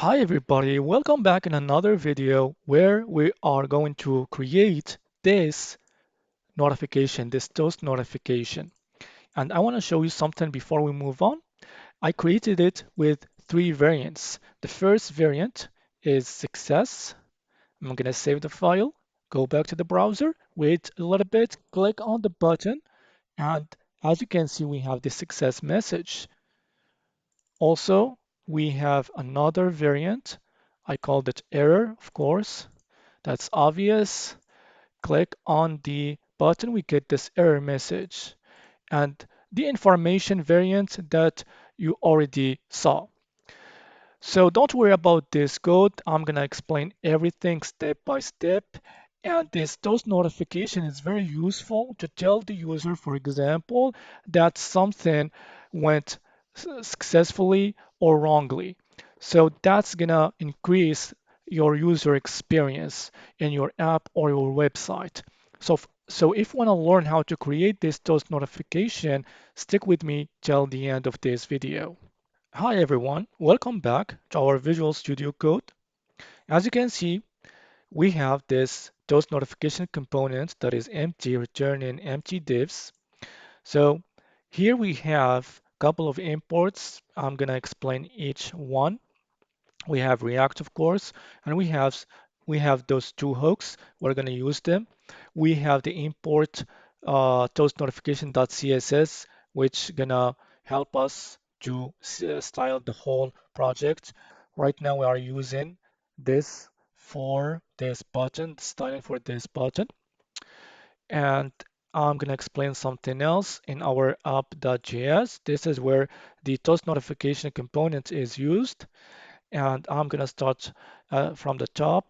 Hi everybody, welcome back in another video where we are going to create this notification, this toast notification. And I want to show you something before we move on. I created it with three variants. The first variant is success. I'm going to save the file, go back to the browser, wait a little bit, click on the button, and as you can see, we have the success message. Also, we have another variant. I called it error, of course. That's obvious. Click on the button, we get this error message. And the information variant that you already saw. So don't worry about this code. I'm gonna explain everything step by step. And this toast notification is very useful to tell the user, for example, that something went successfully or wrongly. So that's gonna increase your user experience in your app or your website. So if you want to learn how to create this toast notification, stick with me till the end of this video. Hi everyone, welcome back to our Visual Studio Code. As you can see, we have this toast notification component that is empty, returning empty divs. So here we have a couple of imports. I'm going to explain each one. We have React, of course, and we have those two hooks. We're going to use them. We have the import toast notification.css, which gonna help us to style the whole project. Right now, we are using this for this button, styling for this button, and I'm gonna explain something else in our app.js. This is where the toast notification component is used. And I'm gonna start from the top.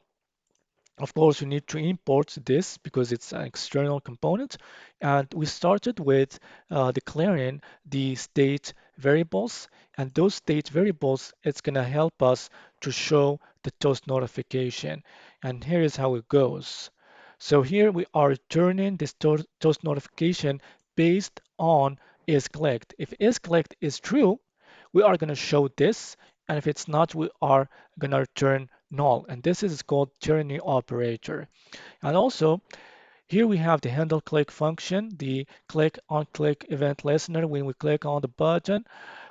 Of course, you need to import this because it's an external component. And we started with declaring the state variables. And those state variables, it's gonna help us to show the toast notification. And here is how it goes. So here we are returning this toast notification based on is clicked. If is clicked is true, we are going to show this, and if it's not, we are going to return null, and this is called tyranny operator. And also, here we have the handle click function, the click on click event listener. When we click on the button,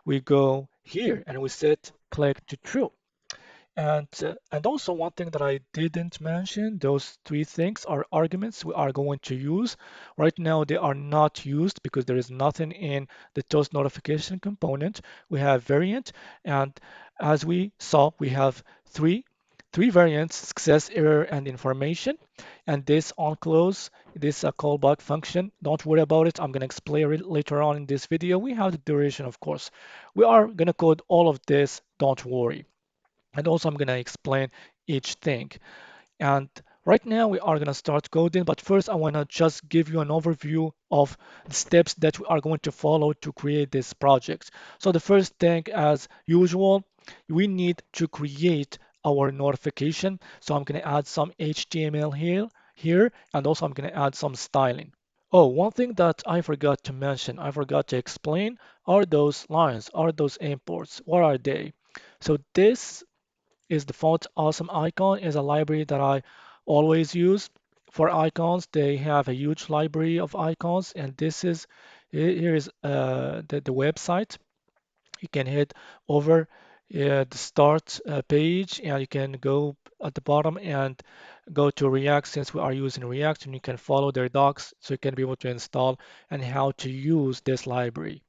we go here and we set click to true. And also one thing that I didn't mention, those three things are arguments we are going to use. Right now they are not used because there is nothing in the toast notification component. We have variant, and as we saw, we have three variants: success, error, and information. And this on close, this callback function, don't worry about it. I'm going to explain it later on in this video. We have the duration, of course. We are going to code all of this, don't worry. And also I'm going to explain each thing. And right now we are going to start coding, but first I want to just give you an overview of the steps that we are going to follow to create this project. So the first thing, as usual, we need to create our notification. So I'm going to add some HTML here, and also I'm going to add some styling. Oh, one thing that I forgot to mention, I forgot to explain, are those lines, are those imports, what are they? So this is the font awesome icon is a library that I always use for icons. They have a huge library of icons, and this is here is the website. You can head over the start page, and you can go at the bottom and go to React, since we are using React, and you can follow their docs so you can be able to install and how to use this library.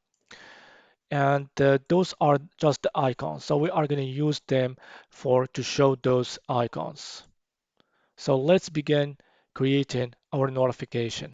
And those are just the icons. So we are going to use them for to show those icons. So let's begin creating our notification.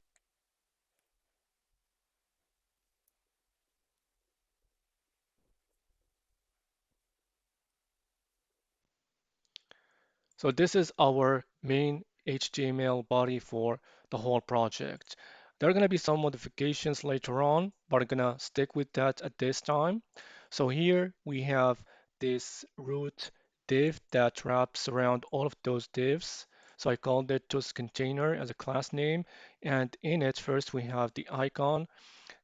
So this is our main HTML body for the whole project. There are going to be some modifications later on, but I'm going to stick with that at this time. So here we have this root div that wraps around all of those divs. So I called it toast container as a class name. And in it, first we have the icon.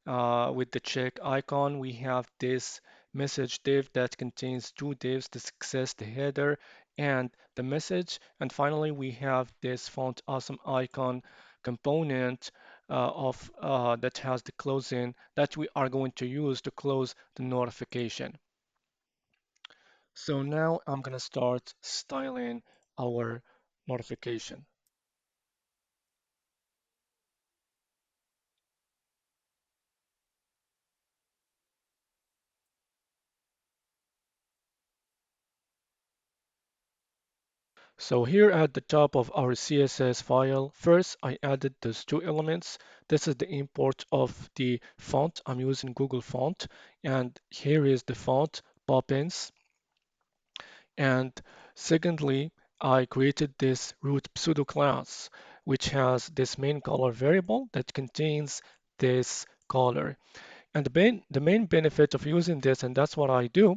With the check icon, we have this message div that contains two divs, the success, the header, and the message. And finally, we have this font awesome icon component of that has the closing that we are going to use to close the notification. So now I'm going to start styling our notification. So here at the top of our CSS file, first I added those two elements. This is the import of the font. I'm using Google font, and here is the font Poppins. And secondly, I created this root pseudo class, which has this main color variable that contains this color. And the main benefit of using this, and that's what I do,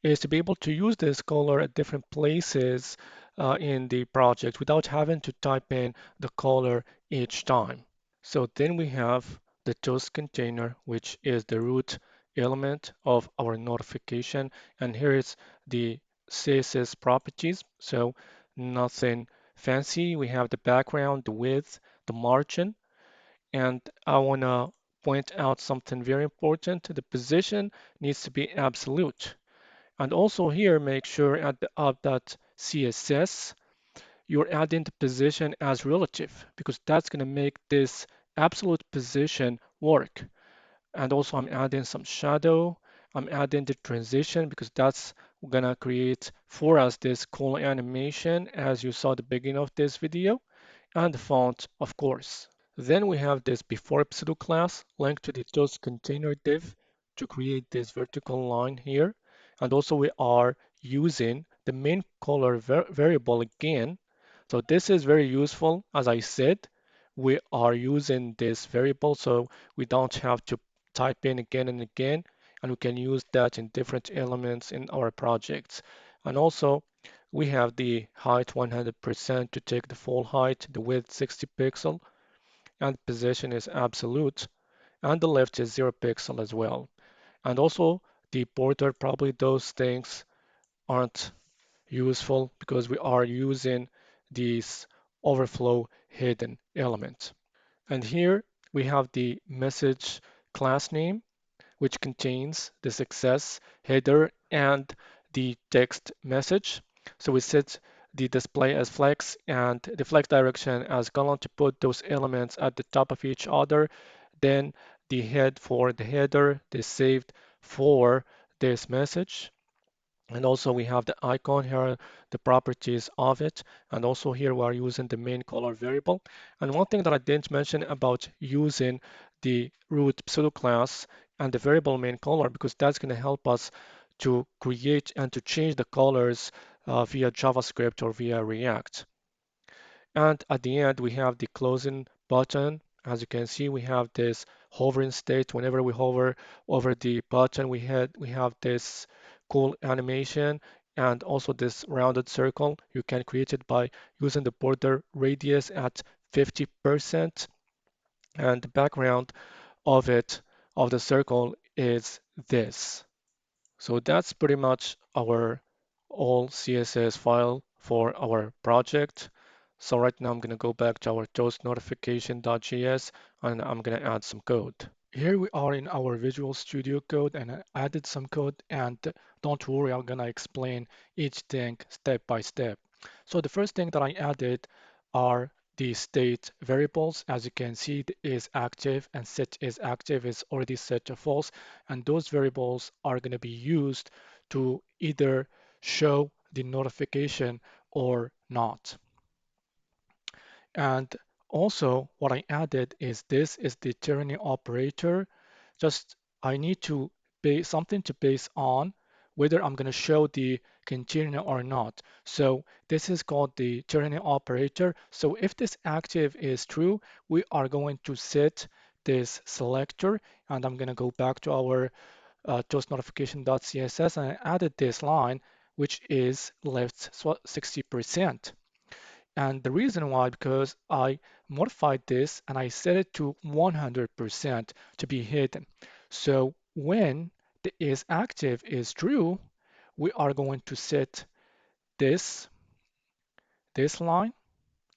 is to be able to use this color at different places in the project without having to type in the color each time. So then we have the toast container, which is the root element of our notification. And here is the CSS properties. So nothing fancy. We have the background, the width, the margin. And I want to point out something very important. The position needs to be absolute. And also here, make sure at the app.css, you're adding the position as relative because that's going to make this absolute position work. And also I'm adding some shadow. I'm adding the transition because that's going to create for us this cool animation as you saw at the beginning of this video, and the font, of course. Then we have this before pseudo class linked to the toast container div to create this vertical line here. And also we are using the main color variable again. So this is very useful. As I said, we are using this variable so we don't have to type in again and again, and we can use that in different elements in our projects. And also we have the height 100% to take the full height, the width 60 pixel, and position is absolute, and the left is 0 pixel as well. And also the border, probably those things aren't useful because we are using these overflow hidden element. And here we have the message class name, which contains the success header and the text message. So we set the display as flex and the flex direction as column to put those elements at the top of each other. Then the head for the header, the saved for this message. And also we have the icon here, the properties of it. And also here we are using the main color variable. And one thing that I didn't mention about using the root pseudo class and the variable main color, because that's going to help us to create and to change the colors via JavaScript or via React. And at the end, we have the closing button. As you can see, we have this hovering state. Whenever we hover over the button, we have this cool animation and also this rounded circle. You can create it by using the border radius at 50%. And the background of it, of the circle, is this. So that's pretty much our all CSS file for our project. So right now I'm going to go back to our toast notification.js and I'm going to add some code. Here we are in our Visual Studio Code and I added some code, and don't worry, I'm going to explain each thing step by step. So the first thing that I added are the state variables. As you can see, it is active and set is active is already set to false, and those variables are going to be used to either show the notification or not. And also what I added is this is the tyranny operator. Just I need to base something to base on whether I'm going to show the container or not. So this is called the tyranny operator. So if this active is true, we are going to set this selector, and I'm going to go back to our toast notification.css, and I added this line, which is left 60%. And the reason why, because I modified this and I set it to 100% to be hidden. So when the is active is true, we are going to set this this line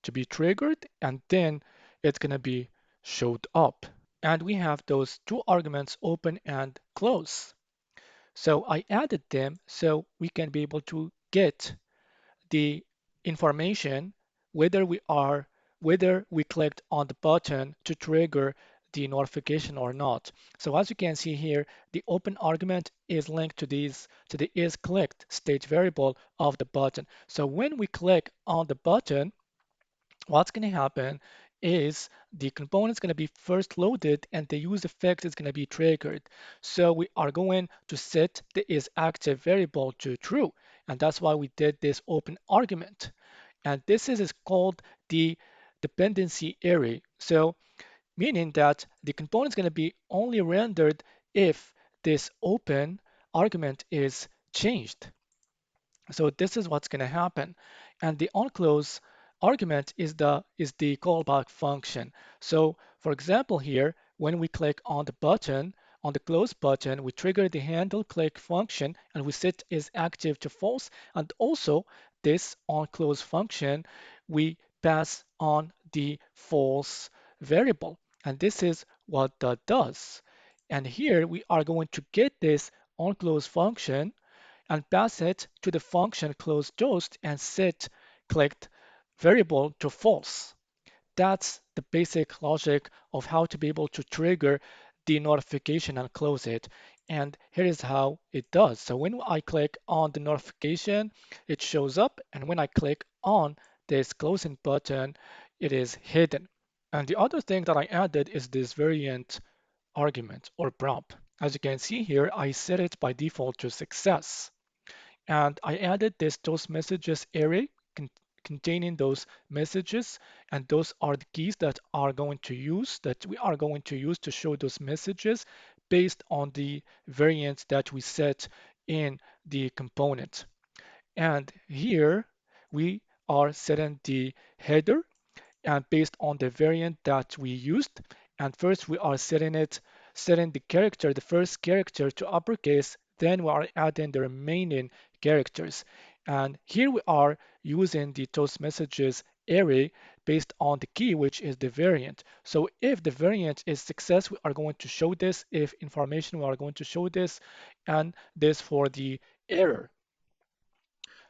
to be triggered, and then it's going to be showed up. And we have those two arguments, open and close. So I added them so we can be able to get the information whether we clicked on the button to trigger the notification or not. So as you can see here, the open argument is linked to the is clicked state variable of the button. So when we click on the button, what's going to happen is the component is going to be first loaded and the use effect is going to be triggered. So we are going to set the is active variable to true. And that's why we did this open argument. And this is called the dependency array. So meaning that the component is going to be only rendered if this open argument is changed. So this is what's going to happen. And the onClose argument is the callback function. So for example here, when we click on the button, on the close button, we trigger the handle click function and we set is active to false. And also this onClose function, we pass on the false variable. And this is what that does. And here we are going to get this onClose function and pass it to the function close toast and set clicked variable to false. That's the basic logic of how to be able to trigger the notification and close it. And here is how it does. So when I click on the notification, it shows up. And when I click on this closing button, it is hidden. And the other thing that I added is this variant argument or prop. As you can see here, I set it by default to success. And I added this those messages array containing those messages, and those are the keys that we are going to use to show those messages based on the variant that we set in the component. And here we are setting the header and based on the variant that we used. And first we are setting the character, the first character to uppercase, then we are adding the remaining characters. And here we are using the toast messages array based on the key, which is the variant. So if the variant is success, we are going to show this. If information, we are going to show this, and this for the error.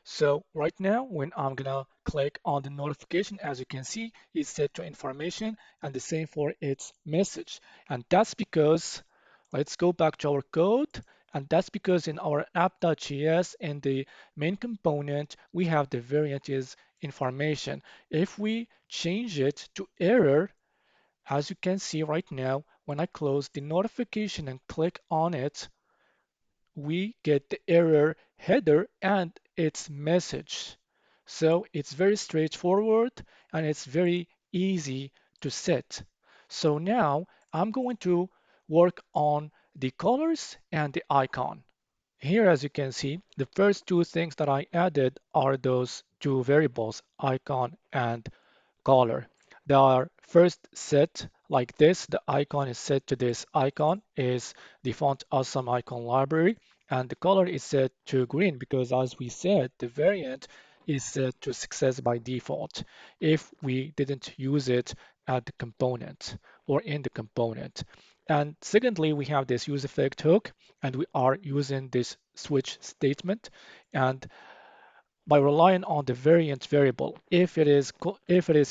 So right now, when I'm gonna click on the notification, as you can see, it's set to information and the same for its message. And that's because, let's go back to our code. And that's because in our app.js in the main component, we have the variant is information. If we change it to error, as you can see right now, when I close the notification and click on it, we get the error header and its message. So it's very straightforward and it's very easy to set. So now I'm going to work on the colors and the icon. Here, as you can see, the first two things that I added are those two variables, icon and color. They are first set like this. The icon is set to this icon is the font awesome icon library, and the color is set to green because as we said, the variant is set to success by default if we didn't use it at the component or in the component. And secondly, we have this use effect hook, and we are using this switch statement. And by relying on the variant variable. If it is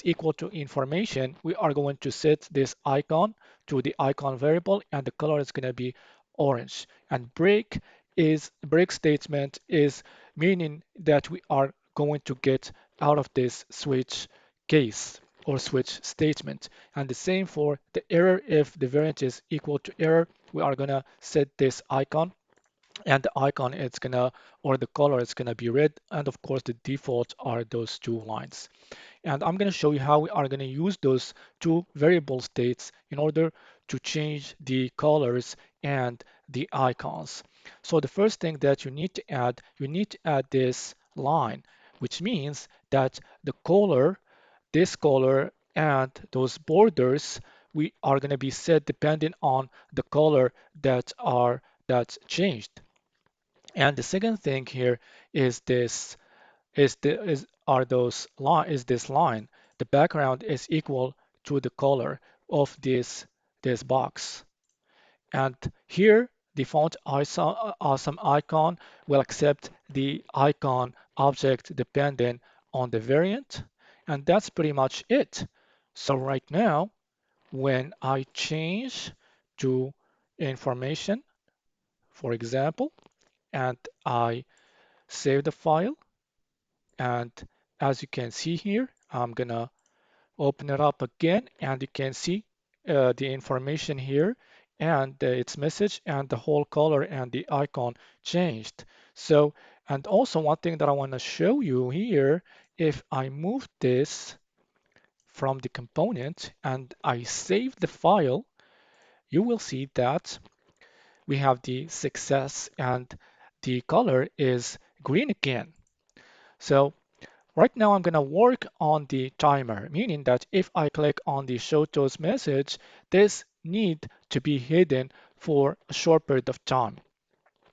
equal to information, we are going to set this icon to the icon variable, and the color is going to be orange. And break statement is meaning that we are going to get out of this switch case or switch statement. And the same for the error. If the variant is equal to error, we are going to set this icon, and the icon it's gonna or the color is gonna be red, and of course the default are those two lines. And I'm gonna show you how we are gonna use those two variable states in order to change the colors and the icons. So the first thing that you need to add this line, which means that the color, this color and those borders, we are going to be set depending on the color that are that's changed. And the second thing here is this is are those line is this line. The background is equal to the color of this box. And here the font awesome icon will accept the icon object dependent on the variant. And that's pretty much it. So right now, when I change to information, for example, and I save the file, and as you can see here, I'm gonna open it up again, and you can see the information here and its message and the whole color and the icon changed. So, and also one thing that I want to show you here, if I move this from the component and I save the file, you will see that we have the success and the color is green again. So right now I'm going to work on the timer, meaning that if I click on the show toast message, this need to be hidden for a short period of time.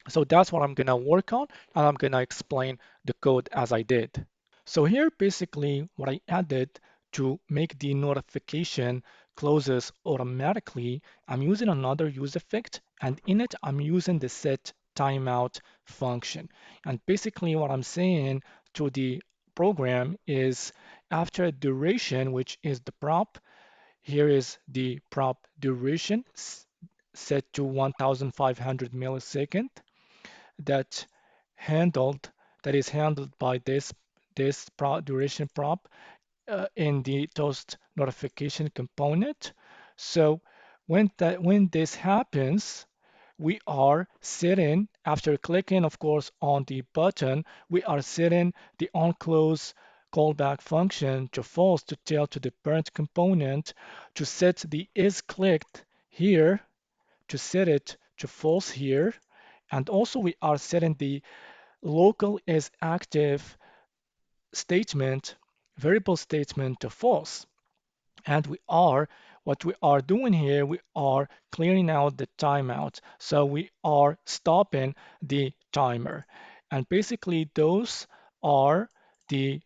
So that's what I'm going to work on, and I'm going to explain the code as I did. So here basically what I added to make the notification closes automatically, I'm using another use effect, and in it I'm using the set timeout function. And basically what I'm saying to the program is after a duration, which is the prop, here is the prop duration set to 1500 millisecond that handled that is handled by this duration prop in the toast notification component. So when this happens, we are setting, after clicking, of course, on the button, we are setting the onClose callback function to false to tell to the parent component to set the isClicked here, to set it to false here. And also we are setting the local is active statement, variable statement to false. And what we are doing here, we are clearing out the timeout. So we are stopping the timer. And basically those are the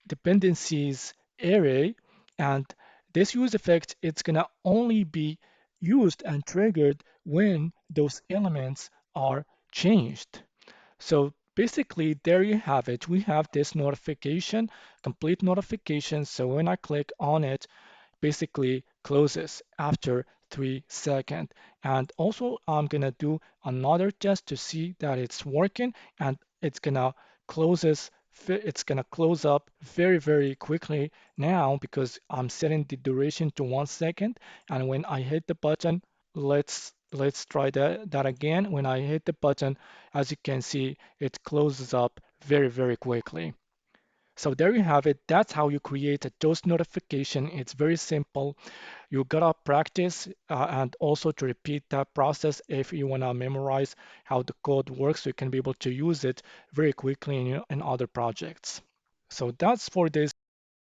dependencies array. And this use effect, it's gonna only be used and triggered when those elements are changed. So basically, there you have it. We have this notification, complete notification. So when I click on it, basically closes after 3 seconds. And also, I'm gonna do another test to see that it's working, and it's gonna close up very, very quickly now because I'm setting the duration to 1 second. And when I hit the button, let's try that again. When I hit the button, as you can see, it closes up very, very quickly. So there you have it. That's how you create a toast notification. It's very simple. You gotta practice and also to repeat that process if you wanna memorize how the code works, so you can be able to use it very quickly in other projects. So that's for this